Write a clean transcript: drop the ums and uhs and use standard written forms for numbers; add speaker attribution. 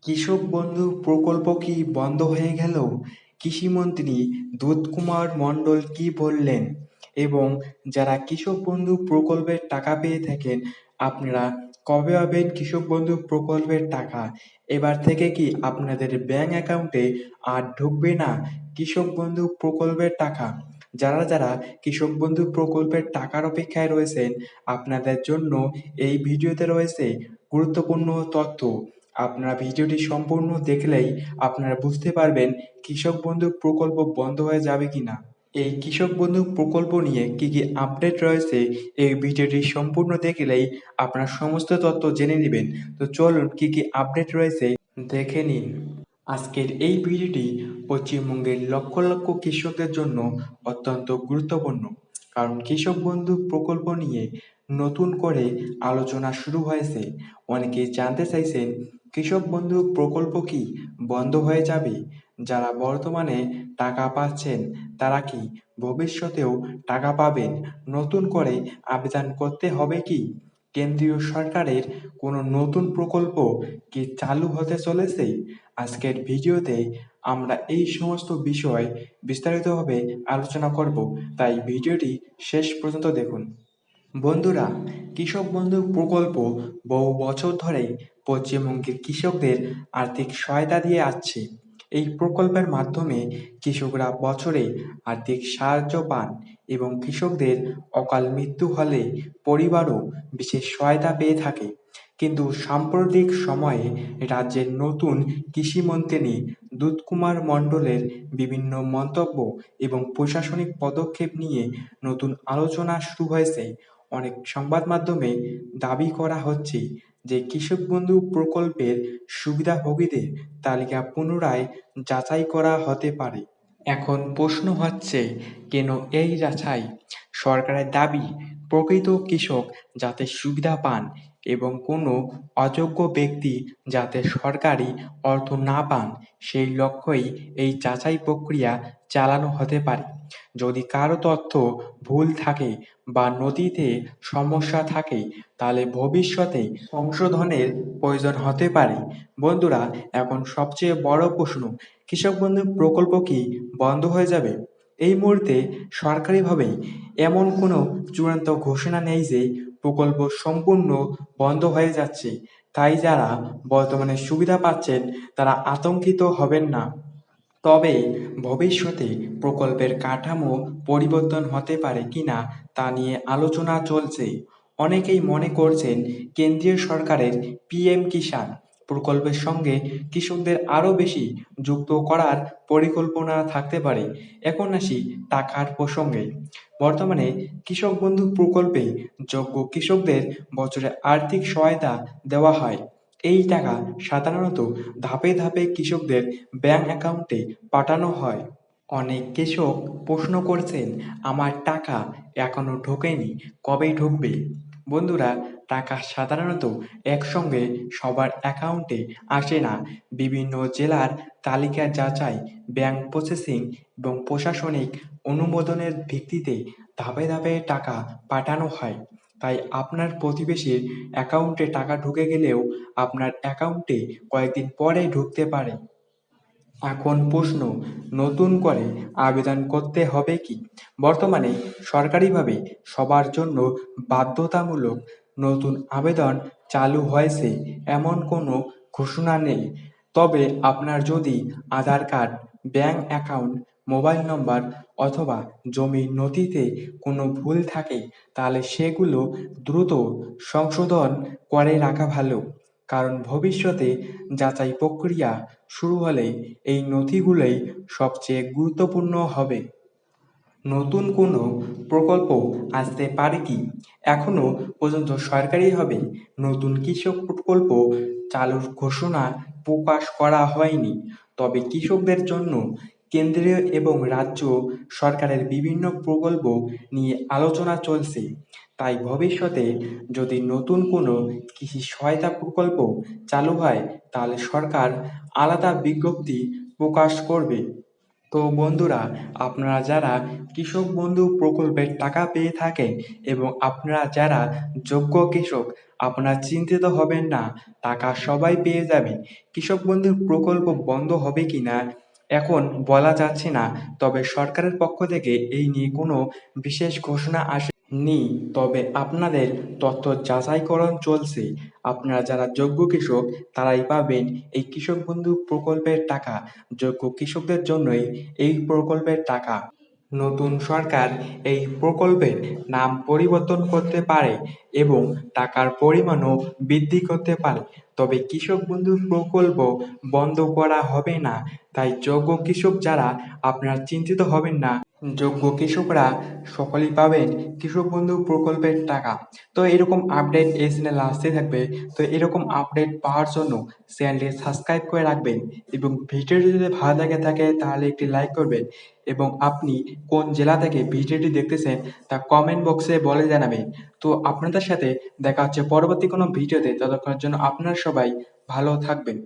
Speaker 1: কৃষক বন্ধু প্রকল্প কি বন্ধ হয়ে গেল? কৃষিমন্ত্রী দুধকুমার মণ্ডল কি বললেন? এবং যারা কৃষক বন্ধু প্রকল্পের টাকা পেয়ে থাকেন, আপনারা কবে পাবেন কৃষক বন্ধু প্রকল্পের টাকা? এবার থেকে কি আপনাদের ব্যাংক অ্যাকাউন্টে আর ঢুকবে না কৃষক বন্ধু প্রকল্পের টাকা? যারা যারা কৃষক বন্ধু প্রকল্পের টাকার অপেক্ষায় রয়েছেন, আপনাদের জন্য এই ভিডিওতে রয়েছে গুরুত্বপূর্ণ তথ্য। আপনারা ভিডিওটি সম্পূর্ণ দেখলেই আপনারা বুঝতে পারবেন কৃষক বন্ধু প্রকল্প বন্ধ হয়ে যাবে কিনা। এই কৃষক বন্ধু প্রকল্প নিয়ে কি কি আপডেট রয়েছে, এই ভিডিওটি সম্পূর্ণ দেখলেই আপনারা সমস্ত তথ্য জেনে নেবেন। তো চলুন কি কি আপডেট রয়েছে দেখে নিন। আজকের এই ভিডিওটি পশ্চিমবঙ্গের লক্ষ লক্ষ কৃষকদের জন্য অত্যন্ত গুরুত্বপূর্ণ, কারণ কৃষক বন্ধু প্রকল্প নিয়ে নতুন করে আলোচনা শুরু হয়েছে। অনেকেই জানতে চাইছেন কৃষক বন্ধু প্রকল্প কি বন্ধ হয়ে যাবে? যারা বর্তমানে টাকা পাচ্ছেন তারা কি ভবিষ্যতেও টাকা পাবেন? নতুন করে আবেদন করতে হবে কি? কেন্দ্রীয় সরকারের কোনো নতুন প্রকল্প কি চালু হতে চলেছে? আজকের ভিডিওতে আমরা এই সমস্ত বিষয় বিস্তারিতভাবে আলোচনা করব, তাই ভিডিওটি শেষ পর্যন্ত দেখুন। বন্ধুরা, কৃষক বন্ধু প্রকল্প বহু বছর ধরেই পশ্চিমবঙ্গের কৃষকদের আর্থিক সহায়তা দিয়ে আসছে। এই প্রকল্পের মাধ্যমে কৃষকরা বছরে আর্থিক সাহায্য পান এবং কৃষকদের অকাল মৃত্যু হলে পরিবারও বিশেষ সহায়তা পেয়ে থাকে। কিন্তু সাম্প্রতিক সময়ে রাজ্যের নতুন কৃষিমন্ত্রী দুধকুমার মণ্ডলের বিভিন্ন মন্তব্য এবং প্রশাসনিক পদক্ষেপ নিয়ে নতুন আলোচনা শুরু হয়েছে। অনেক সংবাদ মাধ্যমে দাবি করা হচ্ছে যে কৃষক বন্ধু প্রকল্পের সুবিধাভোগীদের তালিকা পুনরায় যাচাই করা হতে পারে। এখন প্রশ্ন হচ্ছে, কেন এই যাচাই? সরকারের দাবি প্রকৃত কৃষক যাতে সুবিধা পান এবং কোনো অযোগ্য ব্যক্তি যাতে সরকারি অর্থ না পান, সেই লক্ষ্যেই এই যাচাই প্রক্রিয়া চালানো হতে পারে। যদি কারো তথ্য ভুল থাকে বা নথিতে সমস্যা থাকে, তাহলে ভবিষ্যতে সংশোধনের প্রয়োজন হতে পারে। বন্ধুরা, এখন সবচেয়ে বড় প্রশ্ন, কৃষক বন্ধু প্রকল্প কি বন্ধ হয়ে যাবে? এই মুহূর্তে সরকারিভাবে এমন কোনো চূড়ান্ত ঘোষণা নেই যে প্রকল্প সম্পূর্ণ বন্ধ হয়ে যাচ্ছে। তাই যারা বর্তমানে সুবিধা পাচ্ছেন তারা আতঙ্কিত হবেন না। তবে ভবিষ্যতে প্রকল্পের কাঠামো পরিবর্তন হতে পারে কিনা তা নিয়ে আলোচনা চলছে। অনেকেই মনে করছেন কেন্দ্রীয় সরকারের পিএম কিষাণ প্রকল্পের সঙ্গে কৃষকদের আরও বেশি যুক্ত করার পরিকল্পনা থাকতে পারে। এখন আসি টাকার প্রসঙ্গে। বর্তমানে কৃষক বন্ধু প্রকল্পে যোগ্য কৃষকদের বছরে আর্থিক সহায়তা দেওয়া হয়। এই টাকা সাধারণত ধাপে ধাপে কৃষকদের ব্যাংক অ্যাকাউন্টে পাঠানো হয়। অনেক কৃষক প্রশ্ন করছেন, আমার টাকা এখনো ঢোকেনি, কবে ঢুকবে? বন্ধুরা, টাকা সাধারণত একসঙ্গে সবার অ্যাকাউন্টে আসে না। বিভিন্ন জেলার তালিকা যাচাই, ব্যাংক প্রসেসিং এবং প্রশাসনিক অনুমোদনের ভিত্তিতে ধাপে ধাপে টাকা পাঠানো হয়। তাই আপনার প্রতিবেশীর অ্যাকাউন্টে টাকা ঢুকে গেলেও আপনার অ্যাকাউন্টে কয়েকদিন পরে ঢুকতে পারে। এখন প্রশ্ন, নতুন করে আবেদন করতে হবে কি? বর্তমানে সরকারিভাবে সবার জন্য বাধ্যতামূলক নতুন আবেদন চালু হয়েছে এমন কোনো ঘোষণা নেই। তবে আপনার যদি Aadhaar card, bank account, mobile number অথবা জমির নথিতে কোনো ভুল থাকে, তাহলে সেগুলো দ্রুত সংশোধন করে রাখা ভালো। কারণ ভবিষ্যতে যাচাই প্রক্রিয়া শুরু হলে এই নথিগুলোই সবচেয়ে গুরুত্বপূর্ণ হবে। নতুন কোনো প্রকল্প আসতে পারে কি? এখনো পর্যন্ত সরকারিভাবে নতুন কৃষক প্রকল্প চালুর ঘোষণা প্রকাশ করা হয়নি। তবে কৃষকদের জন্য কেন্দ্রীয় এবং রাজ্য সরকারের বিভিন্ন প্রকল্প নিয়ে আলোচনা চলছে। তাই ভবিষ্যতে যদি নতুন কোনো কৃষি সহায়তা প্রকল্প চালু হয়, তাহলে সরকার আলাদা বিজ্ঞপ্তি প্রকাশ করবে। তো বন্ধুরা, আপনারা যারা কৃষক বন্ধু প্রকল্পের টাকা পেয়ে থাকেন এবং আপনারা যারা যোগ্য কৃষক, আপনারা চিন্তিত হবেন না, টাকা সবাই পেয়ে যাবেন। কৃষক বন্ধুর প্রকল্প বন্ধ হবে কিনা এখন বলা যাচ্ছে না, তবে সরকারের পক্ষ থেকে এই নিয়ে কোনো বিশেষ ঘোষণা আসেনি। তবে আপনাদের তথ্য যাচাইকরণ চলছে। আপনারা যারা যোগ্য কৃষক তারাই পাবেন এই কৃষক বন্ধু প্রকল্পের টাকা। যোগ্য কৃষকদের জন্যই এই প্রকল্পের টাকা। নতুন সরকার এই প্রকল্পের নাম পরিবর্তন করতে পারে এবং টাকার পরিমাণও বৃদ্ধি করতে পারে, তবে কৃষক বন্ধু প্রকল্প বন্ধ করা হবে না। তাই যোগ্য কৃষক যারা, আপনারা চিন্তিত হবেন না। যোগ্য কৃষকরা সকলেই পাবেন কৃষক বন্ধু প্রকল্পের টাকা। তো এরকম আপডেট এই চ্যানেলে আসতে থাকবে। তো এরকম আপডেট পাওয়ার জন্য চ্যানেলটি সাবস্ক্রাইব করে রাখবেন এবং ভিডিওটি যদি ভালো লাগে থাকে তাহলে একটি লাইক করবেন এবং আপনি কোন জেলা থেকে ভিডিওটি দেখতেছেন তা কমেন্ট বক্সে বলে জানাবেন। তো আপনাদের সাথে দেখা হচ্ছে পরবর্তী কোনো ভিডিওতে। ততক্ষণের জন্য আপনারা সবাই ভালো থাকবেন।